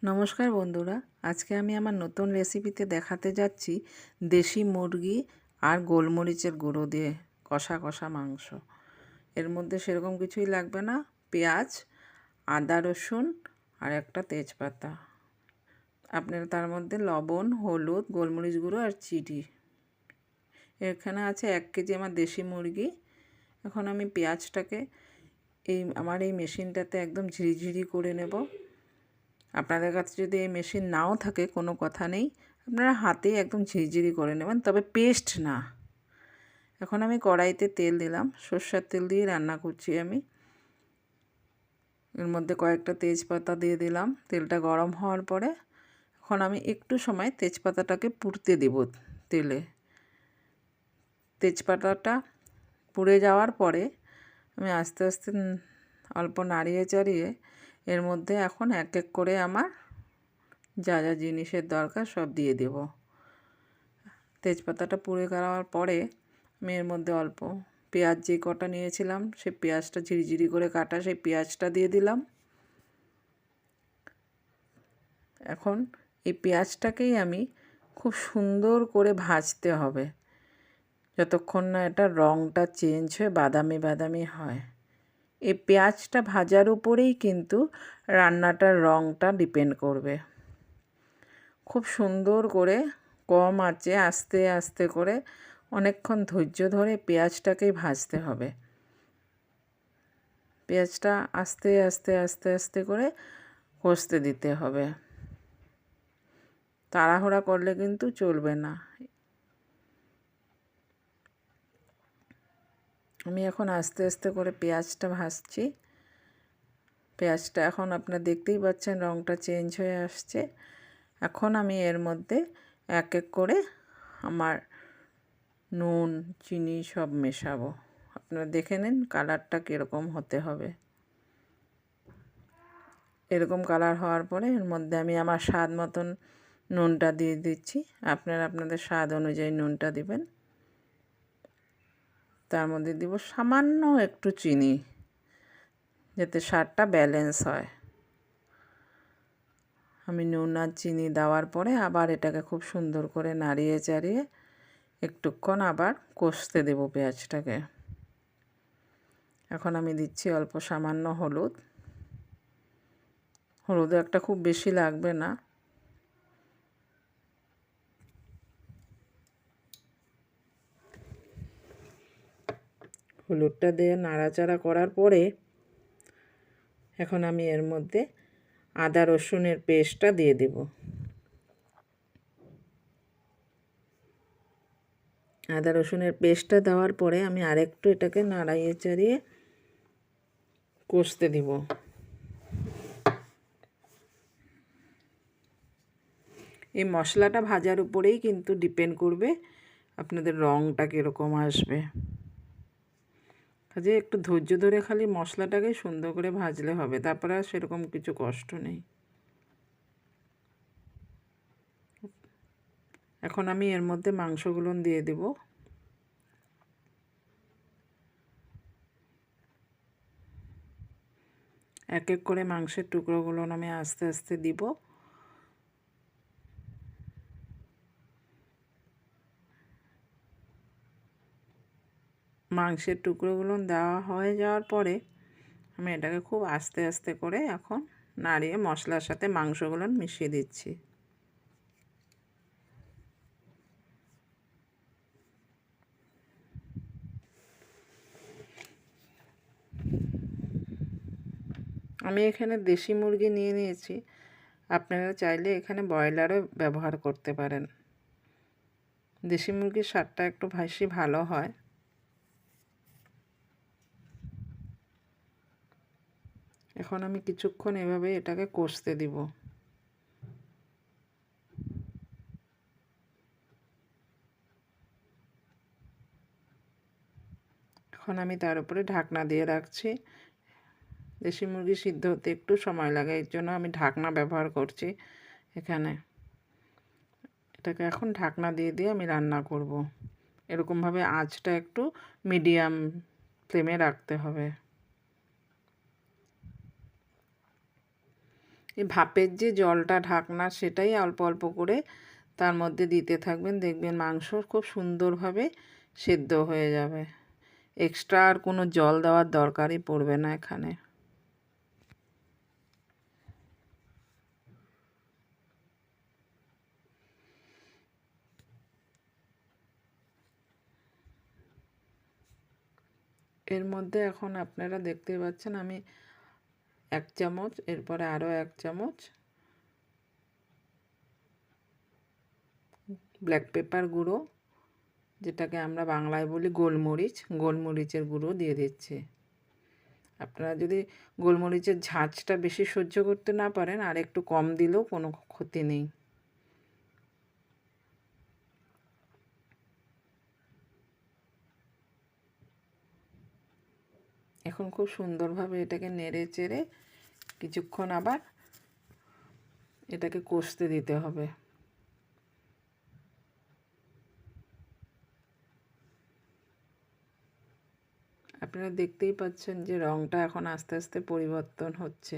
নমস্কার বন্ধুরা, আজকে আমি আমার নতুন রেসিপিতে দেখাতে যাচ্ছি দেশি মুরগি আর গোলমরিচের গুঁড়ো দিয়ে কষা কষা মাংস। এর মধ্যে সেরকম কিছুই লাগবে না, পেঁয়াজ, আদা রসুন আর একটা তেজপাতা। আপনারা তার মধ্যে লবণ, হলুদ, গোলমরিচ গুঁড়ো আর চিনি। এখানে আছে 1 কেজি আমার দেশি মুরগি। এখন আমি পেঁয়াজটাকে আমার এই মেশিনটাতে একদম ঝিরিঝিরি করে নেব। আপনাদের কাছে যদি এই মেশিন নাও থাকে কোনো কথা নেই, আপনারা হাতেই একদম ঝিরিঝিরি করে নেবেন, তবে পেস্ট না। এখন আমি কড়াইতে তেল দিলাম, সরষের তেল দিয়ে রান্না করছি আমি। এর মধ্যে কয়েকটা তেজপাতা দিয়ে দিলাম। তেলটা গরম হওয়ার পরে এখন আমি একটু সময় তেজপাতাটাকে পুড়তে দেব তেলে। তেজপাতাটা পুড়ে যাওয়ার পরে আমি আস্তে আস্তে অল্প নাড়িয়ে চাড়িয়ে এর মধ্যে এখন এক এক করে আমার যা যা জিনিসের দরকার সব দিয়ে দেব। তেজপাতাটা পুড়ে যাওয়ার পরে আমি এর মধ্যে অল্প পেঁয়াজ যে কটা নিয়েছিলাম সেই পেঁয়াজটা ঝিরিঝিরি করে কাটা সেই পেঁয়াজটা দিয়ে দিলাম। এখন এই পেঁয়াজটাকেই আমি খুব সুন্দর করে ভাজতে হবে, যতক্ষণ না এটা রঙটা চেঞ্জ হয়ে বাদামি বাদামি হয়। এই পেঁয়াজটা ভাজার উপরেই কিন্তু রান্নাটার রঙটা ডিপেন্ড করবে। খুব সুন্দর করে কম আঁচে আস্তে আস্তে করে অনেকক্ষণ ধৈর্য ধরে পেঁয়াজটাকেই ভাজতে হবে। পেঁয়াজটা আস্তে আস্তে আস্তে আস্তে করে কষতে দিতে হবে, তাড়াহুড়া করলে কিন্তু চলবে না। আমি এখন আস্তে আস্তে করে পেঁয়াজটা ভাজছি। পেঁয়াজটা এখন আপনারা দেখতেই পাচ্ছেন রঙটা চেঞ্জ হয়ে আসছে। এখন আমি এর মধ্যে এক এক করে আমার নুন, চিনি সব মেশাবো। আপনারা দেখে নিন কালারটা কীরকম হতে হবে। এরকম কালার হওয়ার পরে এর মধ্যে আমি আমার স্বাদ মতন নুনটা দিয়ে দিচ্ছি। আপনারা আপনাদের স্বাদ অনুযায়ী নুনটা দিবেন। তার মধ্যে দিব সামান্য একটু চিনি, যাতে স্বাদটা ব্যালেন্স হয়। আমি নুন আর চিনি দেওয়ার পরে আবার এটাকে খুব সুন্দর করে নাড়িয়ে চাড়িয়ে একটুক্ষণ আবার কষতে দেব পেঁয়াজটাকে। এখন আমি দিচ্ছি অল্প সামান্য হলুদ। হলুদ একটা খুব বেশি লাগবে না। হলুদটা দিয়ে নাড়াচাড়া করার পরে এখন আমি এর মধ্যে আদা রসুনের পেস্টটা দিয়ে দেব। আদা রসুনের পেস্টটা দেওয়ার পরে আমি আরেকটু এটাকে নাড়িয়ে চাড়িয়ে কষতে দিব। এই মশলাটা ভাজার উপরেই কিন্তু ডিপেন্ড করবে আপনাদের রঙটা কীরকম আসবে। কাজে একটু ধৈর্য ধরে খালি মশলাটাকে সুন্দর করে ভাজলে হবে, তারপরে আর সেরকম কিছু কষ্ট নেই। এখন আমি এর মধ্যে মাংসগুলো দিয়ে দেব। এক এক করে মাংসের টুকরোগুলো আমি আস্তে আস্তে দিব। মাংসের টুকরোগুলো দেওয়া হয়ে যাওয়ার পরে আমি এটাকে খুব আস্তে আস্তে করে এখন নাড়িয়ে মশলার সাথে মাংসগুলো মিশিয়ে দিচ্ছি। আমি এখানে দেশি মুরগি নিয়ে নিয়েছি, আপনারা চাইলে এখানে ব্রয়লারও ব্যবহার করতে পারেন। দেশি মুরগির স্বাদটা একটু বেশি ভালো হয়। এখন আমি কিছুক্ষণ এভাবে এটাকে কষতে দিব। এখন আমি তার উপরে ঢাকনা দিয়ে রাখছি। দেশি মুরগি সিদ্ধ হতে একটু সময় লাগে, এর জন্য আমি ঢাকনা ব্যবহার করছি এখানে। এটাকে এখন ঢাকনা দিয়ে দিয়ে আমি রান্না করব। এরকমভাবে আঁচটা একটু মিডিয়াম ফ্লেমে রাখতে হবে। এই ভাপের যে জলটা ঢাকনা সেটাই অল্প অল্প করে তার মধ্যে দিতে থাকবেন, দেখবেন মাংস খুব সুন্দরভাবে সেদ্ধ হয়ে যাবে। এক্সট্রা আর কোনো জল দেওয়ার দরকারই পড়বে না এখানে। এর মধ্যে এখন আপনারা দেখতে পাচ্ছেন আমি 1 চামচ, এরপরে আরও 1 চামচ ব্ল্যাক পেপার গুঁড়ো, যেটাকে আমরা বাংলায় বলি গোলমরিচের গুঁড়ো দিয়ে দিচ্ছি। আপনারা যদি গোলমরিচের ঝাঁঝটা বেশি সহ্য করতে না পারেন আর একটু কম দিলেও কোনো ক্ষতি নেই। এখন খুব সুন্দরভাবে এটাকে নেড়ে চেড়ে কিছুক্ষণ আবার এটাকে কষতে দিতে হবে। আপনারা দেখতেই পাচ্ছেন যে রঙটা এখন আস্তে আস্তে পরিবর্তন হচ্ছে।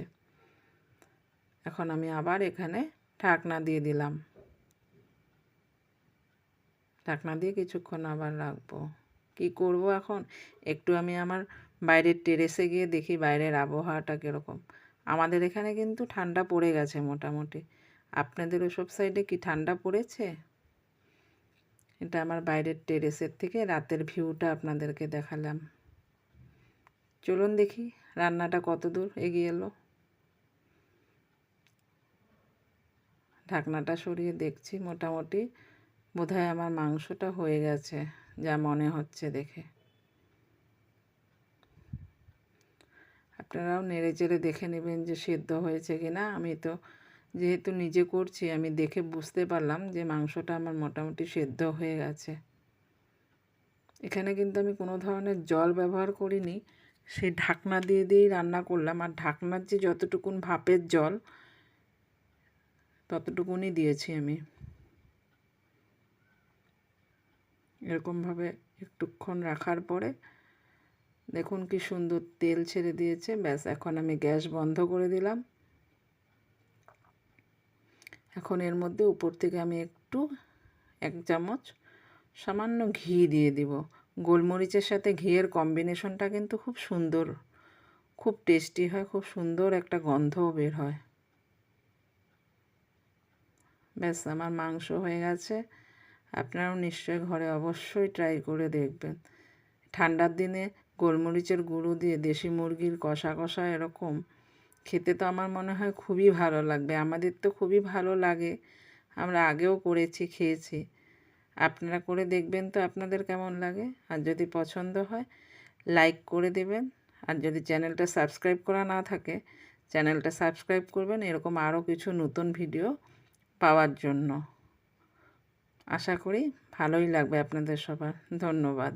এখন আমি আবার এখানে ঢাকনা দিয়ে দিলাম। ঢাকনা দিয়ে কিছুক্ষণ আবার রাখবো। কি করব এখন, একটু আমি আমার বাইরের টেরেসে গিয়ে দেখি বাইরের আবহাওয়াটা কীরকম। আমাদের এখানে কিন্তু ঠান্ডা পড়ে গেছে মোটামুটি। আপনাদের ওসব সাইডে কি ঠান্ডা পড়েছে? এটা আমার বাইরের টেরেসের থেকে রাতের ভিউটা আপনাদেরকে দেখালাম। চলুন দেখি রান্নাটা কত দূর এগিয়ে এলো। ঢাকনাটা সরিয়ে দেখছি, মোটামুটি বোধহয় আমার মাংসটা হয়ে গেছে যা মনে হচ্ছে দেখে। আপনারাও নেড়ে চেড়ে দেখে নেবেন যে সেদ্ধ হয়েছে কি না। আমি তো যেহেতু নিজে করছি, আমি দেখে বুঝতে পারলাম যে মাংসটা আমার মোটামুটি সেদ্ধ হয়ে গেছে। এখানে কিন্তু আমি কোনো ধরনের জল ব্যবহার করিনি, সেই ঢাকনা দিয়ে দিয়েই রান্না করলাম। আর ঢাকনার যে যতটুকুন ভাপের জল ততটুকুনি দিয়েছি আমি। এরকমভাবে একটুক্ষণ রাখার পরে দেখুন কি সুন্দর তেল ছেড়ে দিয়েছে। ব্যাস, এখন আমি গ্যাস বন্ধ করে দিলাম। এখন এর মধ্যে উপর থেকে আমি একটু 1 চামচ সামান্য ঘি দিয়ে দিব। গোলমরিচের সাথে ঘিয়ের কম্বিনেশনটা কিন্তু খুব সুন্দর, খুব টেস্টি হয়, খুব সুন্দর একটা গন্ধও বের হয়। ব্যাস, আমার মাংস হয়ে গেছে। আপনারাও নিশ্চয়ই ঘরে অবশ্যই ট্রাই করে দেখবেন। ঠান্ডার দিনে গোলমরিচের গুঁড়ো দিয়ে দেশি মুরগির কষা কষা এরকম খেতে তো আমার মনে হয় খুবই ভালো লাগবে। আমাদের তো খুবই ভালো লাগে, আমরা আগেও করেছি, খেয়েছি। আপনারা করে দেখবেন তো আপনাদের কেমন লাগে। আর যদি পছন্দ হয় লাইক করে দেবেন। আর যদি চ্যানেলটা সাবস্ক্রাইব করা না থাকে চ্যানেলটা সাবস্ক্রাইব করবেন, এরকম আরও কিছু নতুন ভিডিও পাওয়ার জন্য। আশা করি ভালোই লাগবে আপনাদের সবার। ধন্যবাদ।